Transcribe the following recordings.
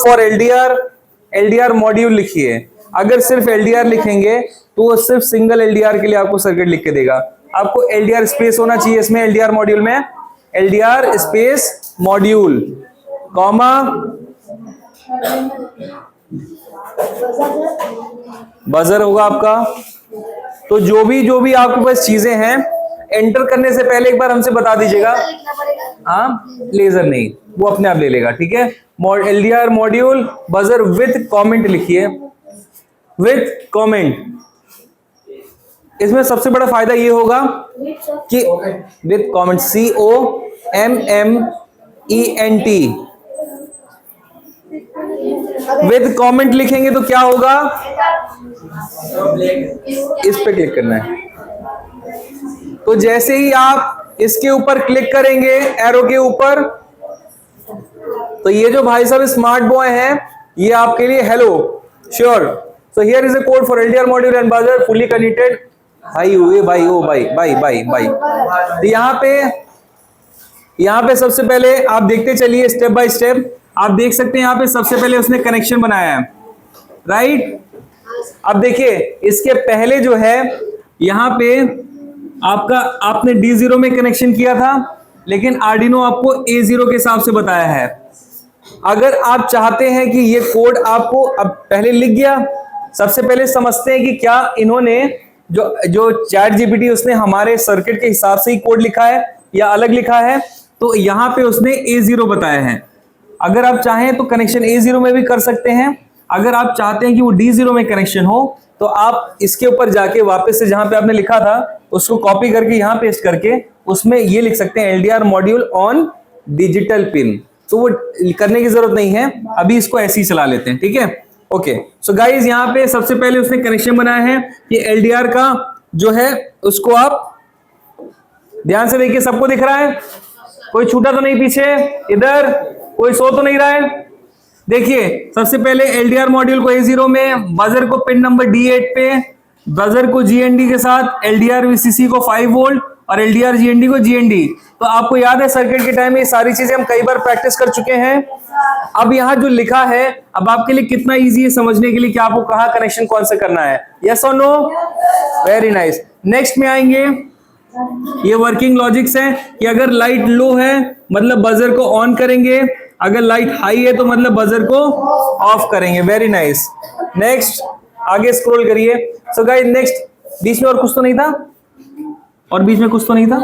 For LDR, LDR module लिखिए। अगर सिर्फ एलडीआर लिखेंगे तो वो सिर्फ सिंगल एलडीआर के लिए आपको सर्किट लिख के देगा। आपको एलडीआर स्पेस होना चाहिए इसमें, एलडीआर मॉड्यूल में LDR space module comma buzzer होगा आपका। तो जो भी आपके पास चीजें हैं एंटर करने से पहले एक बार हमसे बता दीजिएगा। हाँ, लेजर नहीं, वो अपने आप ले लेगा, ठीक है। LDR module buzzer with comment लिखिए, विथ कमेंट। इसमें सबसे बड़ा फायदा ये होगा कि with comment, COMMENT, with comment लिखेंगे तो क्या होगा, इस पे क्लिक करना है। तो जैसे ही आप इसके ऊपर क्लिक करेंगे एरो के ऊपर, तो ये जो भाई साहब स्मार्ट बॉय हैं ये आपके लिए hello sure. So here is a code for LDR module and buzzer fully connected. भाई हुए भाई ओ भाई भाई भाई भाई। तो यहाँ पे सबसे पहले आप देखते चलिए स्टेप बाय स्टेप। आप देख सकते हैं यहाँ पे सबसे पहले उसने कनेक्शन बनाया है, राइट। अब देखिए इसके पहले जो है यहाँ पे आपने D0 में कनेक्शन किया था, लेकिन आर्डिनो आपको A0 के हिसाब से बताया है। अगर आप चाहते हैं कि ये कोड आपको अब पहले लिख गया, सबसे पहले समझते हैं कि क्या इन्होंने जो चैट जीपीटी उसने हमारे सर्किट के हिसाब से ही कोड लिखा है या अलग लिखा है। तो यहाँ पे उसने A0 बताया है। अगर आप चाहें तो कनेक्शन A0 में भी कर सकते हैं। अगर आप चाहते हैं कि वो D0 में कनेक्शन हो तो आप इसके ऊपर जाके वापस से जहां पे आपने लिखा था उसको कॉपी करके यहाँ पेस्ट करके उसमें ये लिख सकते हैं LDR module on digital pin. तो वो करने की जरूरत नहीं है, अभी इसको ऐसे ही चला लेते हैं, ठीक है। ओके, सो गाइज यहाँ पे सबसे पहले उसने कनेक्शन बनाया है कि एलडीआर का जो है उसको आप ध्यान से देखिए, सबको दिख रहा है, कोई छूटा तो नहीं पीछे, इधर कोई सो तो नहीं रहा है। देखिए सबसे पहले एलडीआर मॉड्यूल को A0 में, बजर को पिन नंबर D8 पे, बजर को GND के साथ, एलडीआर VCC को 5 वोल्ट और एलडीआर GND को GND। तो आपको याद है सर्किट के टाइम में ये सारी चीजें हम कई बार प्रैक्टिस कर चुके हैं। अब यहाँ जो लिखा है अब आपके लिए कितना इजी है समझने के लिए कि आपको कहाँ कनेक्शन कौन सा करना है, यस और नो, वेरी नाइस। नेक्स्ट में आएंगे, ये वर्किंग लॉजिक्स है कि अगर लाइट लो है मतलब बजर को ऑन करेंगे, अगर लाइट हाई है तो मतलब बजर को ऑफ करेंगे, वेरी नाइस। नेक्स्ट आगे स्क्रॉल करिए। सो गाइस नेक्स्ट, बीच में और कुछ तो नहीं था, और बीच में कुछ तो नहीं था,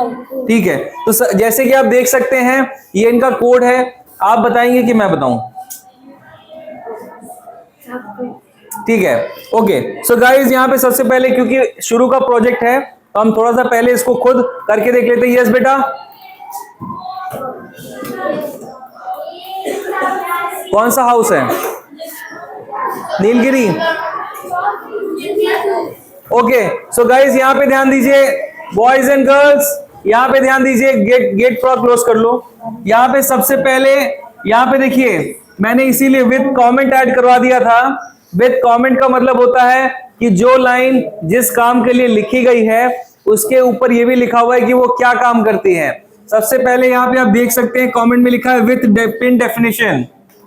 ठीक है। तो जैसे कि आप देख सकते हैं ये इनका कोड है, आप बताएंगे कि मैं बताऊं, ठीक है। ओके, सो गाइस यहाँ पे सबसे पहले क्योंकि शुरू का प्रोजेक्ट है तो हम थोड़ा सा पहले इसको खुद करके देख लेते हैं। यस बेटा, कौन सा हाउस है, नीलगिरी। ओके, सो गाइस यहाँ पे ध्यान दीजिए, बॉयज एंड गर्ल्स यहाँ पे ध्यान दीजिए, गेट थोड़ा क्लोज कर लो। यहाँ पे सबसे पहले यहाँ पे देखिए मैंने इसीलिए विद कमेंट ऐड करवा दिया था। विद कमेंट का मतलब होता है कि जो लाइन जिस काम के लिए लिखी गई है उसके ऊपर ये भी लिखा हुआ है कि वो क्या काम करती है। सबसे पहले यहाँ पे आप देख सकते हैं कमेंट में लिखा है विथ पिन डेफिनेशन,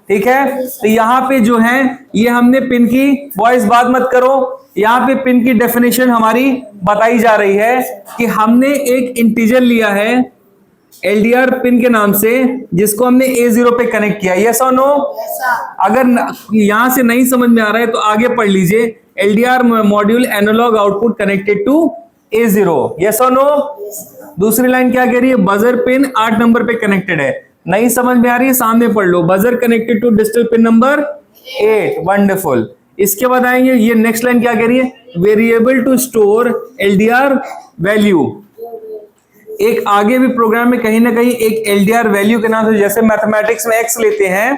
ठीक है। तो यहाँ पे जो है ये हमने पिन की, बॉयज बात मत करो, यहाँ पे पिन की डेफिनेशन हमारी बताई जा रही है कि हमने एक इंटीजर लिया है एलडीआर पिन के नाम से जिसको हमने A0 पे कनेक्ट किया, यस और नो। अगर यहां से नहीं समझ में आ रहा है तो आगे पढ़ लीजिए, LDR module analogue output connected to A0, yes और नो। दूसरी लाइन क्या कह रही है, बजर पिन 8 नंबर पे कनेक्टेड है, नहीं समझ में आ रही है सामने पढ़ लो, buzzer connected to digital pin number 8, wonderful. इसके बाद आएंगे, ये नेक्स्ट लाइन क्या कह रही है, variable to store LDR value. एक आगे भी प्रोग्राम में कहीं ना कहीं एक एलडीआर वैल्यू के नाम से, जैसे मैथमेटिक्स में x लेते हैं,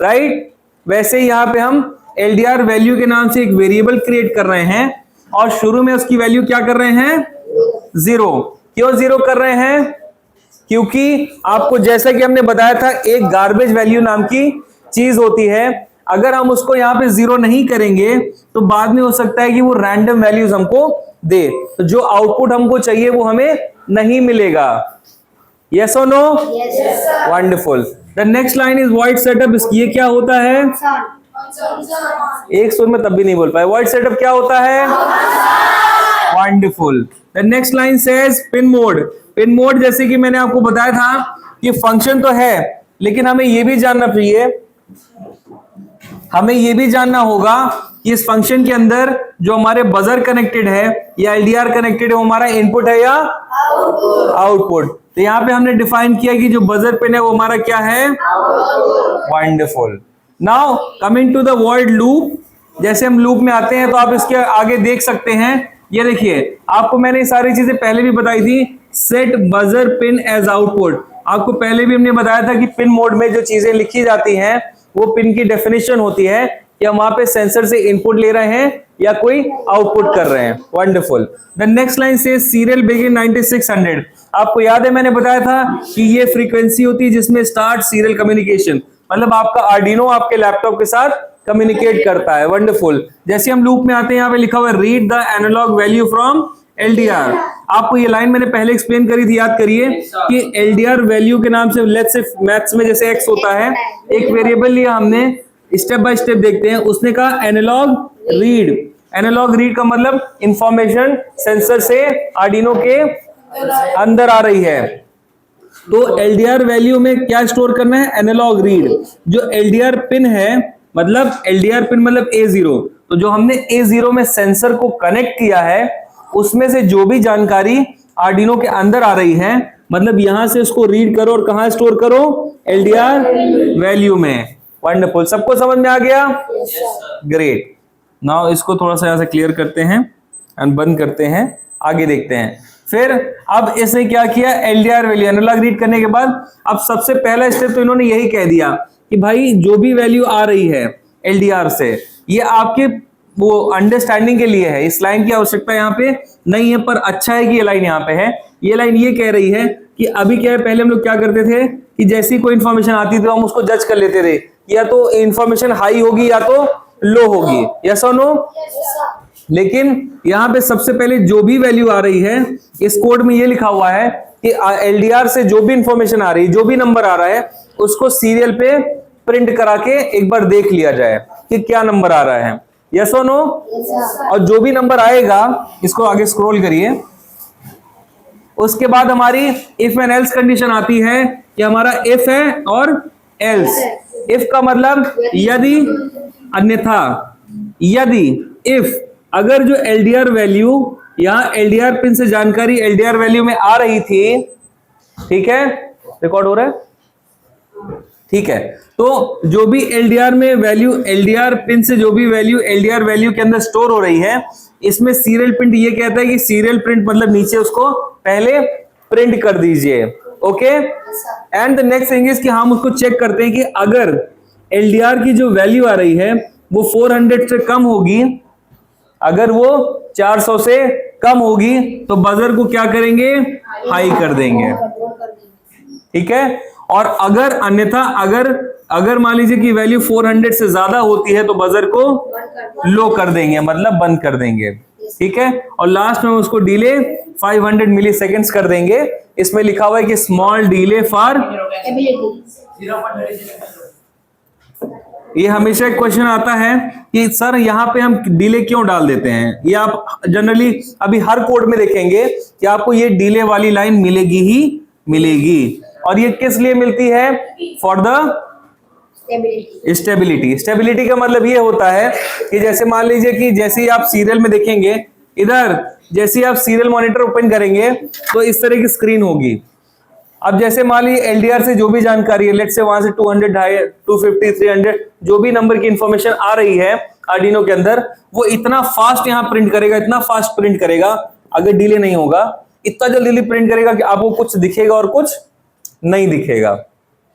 राइट, वैसे ही यहां पे हम एलडीआर वैल्यू के नाम से एक वेरिएबल क्रिएट कर रहे हैं और शुरू में उसकी वैल्यू क्या कर रहे हैं, 0। क्यों 0 कर रहे हैं, क्योंकि आपको जैसा कि हमने बताया था एक गार्बेज वैल्यू नाम की चीज होती है, अगर हम उसको यहाँ पे 0 नहीं करेंगे तो बाद में हो सकता है कि वो रैंडम वैल्यूज हमको दे, तो जो आउटपुट हमको चाहिए वो हमें नहीं मिलेगा, यस और no, wonderful. The next line is void setup. ये क्या होता है? एक सुर में तब भी नहीं बोल पाए। वॉइड सेटअप क्या होता है? Wonderful. The next line says pin mode. Pin mode जैसे कि मैंने आपको बताया था कि फंक्शन तो है, लेकिन हमें यह भी जानना चाहिए, हमें यह भी जानना होगा कि इस फंक्शन के अंदर जो हमारे बजर कनेक्टेड है या एलडीआर कनेक्टेड है वो हमारा इनपुट है या आउटपुट। तो यहां पे हमने डिफाइन किया कि जो बजर पिन है वो हमारा क्या है? Wonderful. Now coming to the void loop. जैसे हम लूप में आते हैं तो आप इसके आगे देख सकते हैं, ये देखिए आपको मैंने ये सारी चीजें पहले भी बताई थी। Set buzzer pin as output, आपको पहले भी हमने बताया था कि पिन मोड में जो चीजें लिखी जाती हैं वो पिन की डेफिनेशन होती है कि हम वहां पे सेंसर से इनपुट ले रहे हैं या कोई आउटपुट कर रहे हैं। वंडरफुल। द नेक्स्ट लाइन से सीरियल बिगिन 9600। आपको याद है मैंने बताया था कि ये फ्रीक्वेंसी होती है जिसमें स्टार्ट सीरियल कम्युनिकेशन, मतलब आपका आर्डिनो आपके लैपटॉप के साथ कम्युनिकेट करता है। वंडरफुल। जैसे हम लूप में आते हैं, यहाँ पे लिखा हुआ है read the analog value from LDR. आपको ये लाइन मैंने पहले एक्सप्लेन करी थी, याद करिए कि एलडीआर वैल्यू के नाम से लेट्स से मैथ्स में जैसे एक्स होता है, एक वेरिएबल लिया हमने, स्टेप बाय स्टेप देखते हैं। उसने कहा एनालॉग रीड। एनालॉग रीड का मतलब इंफॉर्मेशन सेंसर से आर्डिनो के अंदर आ रही है। तो एलडीआर वैल्यू में क्या स्टोर करना है? Analog read. जो एलडीआर पिन है, मतलब एलडीआर पिन मतलब A0, तो जो हमने A0 में सेंसर को कनेक्ट किया है उसमें से जो भी जानकारी आर्डिनो के अंदर आ रही है, मतलब यहां से उसको रीड करो और कहां स्टोर करो? एलडीआर वैल्यू में। वंडरफुल। सबको समझ में आ गया? ग्रेट। नाउ इसको थोड़ा सा यहां से क्लियर करते हैं एंड बंद करते हैं, आगे देखते हैं। फिर अब इसने क्या किया? एलडीआर वैल्यू एनालॉग रीड करने के बाद अब सबसे पहला स्टेप तो इन्होंने यही कह दिया कि भाई जो भी वैल्यू आ रही है एलडीआर से, ये आपके वो अंडरस्टैंडिंग के लिए है। इस लाइन की आवश्यकता यहाँ पे नहीं है, पर अच्छा है कि ये लाइन यहाँ पे है। ये लाइन ये कह रही है कि अभी क्या है, पहले हम लोग क्या करते थे कि जैसी कोई इंफॉर्मेशन आती थी तो हम उसको जज कर लेते थे, या तो इंफॉर्मेशन हाई होगी या तो लो होगी, यस और नो। लेकिन यहाँ पे सबसे पहले जो भी वैल्यू आ रही है, इस कोड में ये लिखा हुआ है कि एलडीआर से जो भी इंफॉर्मेशन आ रही है, जो भी नंबर आ रहा है, उसको सीरियल पे प्रिंट करा के एक बार देख लिया जाए कि क्या नंबर आ रहा है, यस और नो। और जो भी नंबर आएगा, इसको आगे स्क्रॉल करिए, उसके बाद हमारी इफ एंड एल्स कंडीशन आती है कि हमारा इफ है और एल्स। इफ का मतलब यदि, अन्यथा। यदि, इफ, अगर जो एलडीआर वैल्यू यहां एलडीआर पिन से जानकारी एलडीआर वैल्यू में आ रही थी, ठीक है, रिकॉर्ड हो रहा है, ठीक है, तो जो भी एलडीआर में वैल्यू, एलडीआर पिन से जो भी वैल्यू एलडीआर वैल्यू के अंदर स्टोर हो रही है, इसमें सीरियल प्रिंट ये कहता है कि सीरियल प्रिंट मतलब नीचे उसको पहले प्रिंट कर दीजिए। Okay. And the next thing is कि हम उसको चेक करते हैं कि अगर एलडीआर की जो वैल्यू आ रही है वो 400 से कम होगी, अगर वो 400 से कम होगी तो बजर को क्या करेंगे? हाई कर देंगे, ठीक है। और अगर अन्यथा अगर मान लीजिए कि वैल्यू 400 से ज्यादा होती है तो बजर को लो कर देंगे, मतलब बंद कर देंगे, ठीक है। और लास्ट में उसको डिले 500 मिली सेकेंड्स कर देंगे। इसमें लिखा हुआ है कि स्मॉल डिले फॉर, ये हमेशा एक क्वेश्चन आता है कि सर यहाँ पे हम डिले क्यों डाल देते हैं। ये आप जनरली अभी हर कोड में देखेंगे कि आपको ये डिले वाली लाइन मिलेगी ही मिलेगी। और ये किस लिए मिलती है? For the stability. स्टेबिलिटी का मतलब ये होता है कि जैसे मान लीजिए कि जैसे ही आप सीरियल में देखेंगे, इधर जैसे ही आप सीरियल मॉनिटर ओपन करेंगे तो इस तरह की स्क्रीन होगी। अब जैसे मान लीजिए एलडीआर से जो भी जानकारी है, लेट्स से वहां से 200, 250, 300 जो भी नंबर की इंफॉर्मेशन आ रही है आर्डिनो के अंदर, वो इतना फास्ट यहाँ प्रिंट करेगा, इतना फास्ट प्रिंट करेगा, अगर डिले नहीं होगा, इतना जल्दी प्रिंट करेगा कि आपको कुछ दिखेगा और कुछ नहीं दिखेगा,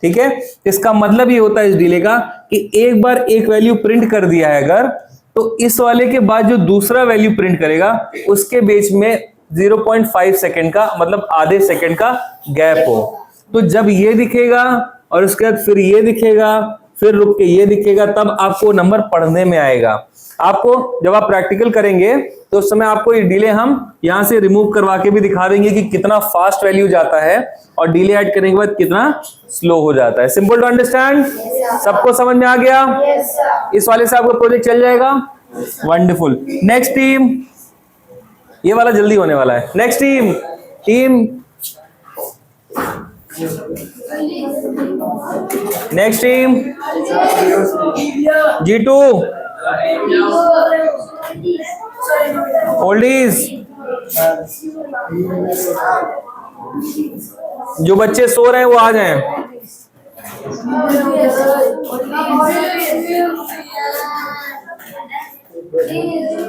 ठीक है। इसका मतलब ये होता है इस डिले का कि एक बार एक वैल्यू प्रिंट कर दिया है अगर, तो इस वाले के बाद जो दूसरा वैल्यू प्रिंट करेगा उसके बीच में 0.5 सेकंड का, मतलब आधे सेकंड का गैप हो। तो जब ये दिखेगा और उसके बाद फिर ये दिखेगा फिर रुक के ये दिखेगा, तब आपको नंबर पढ़ने में आएगा। आपको जब आप प्रैक्टिकल करेंगे तो उस समय आपको ये डिले हम यहां से रिमूव करवा के भी दिखा देंगे कि कितना फास्ट वैल्यू जाता है और डिले ऐड करने के बाद कितना स्लो हो जाता है। सिंपल टू अंडरस्टैंड, सबको समझ में आ गया? इस वाले से आपका प्रोजेक्ट चल जाएगा। वंडरफुल। नेक्स्ट टीम, ये वाला जल्दी होने वाला है। Next team next team G2 oldies. जो बच्चे सो रहे हैं वो आ जाएं।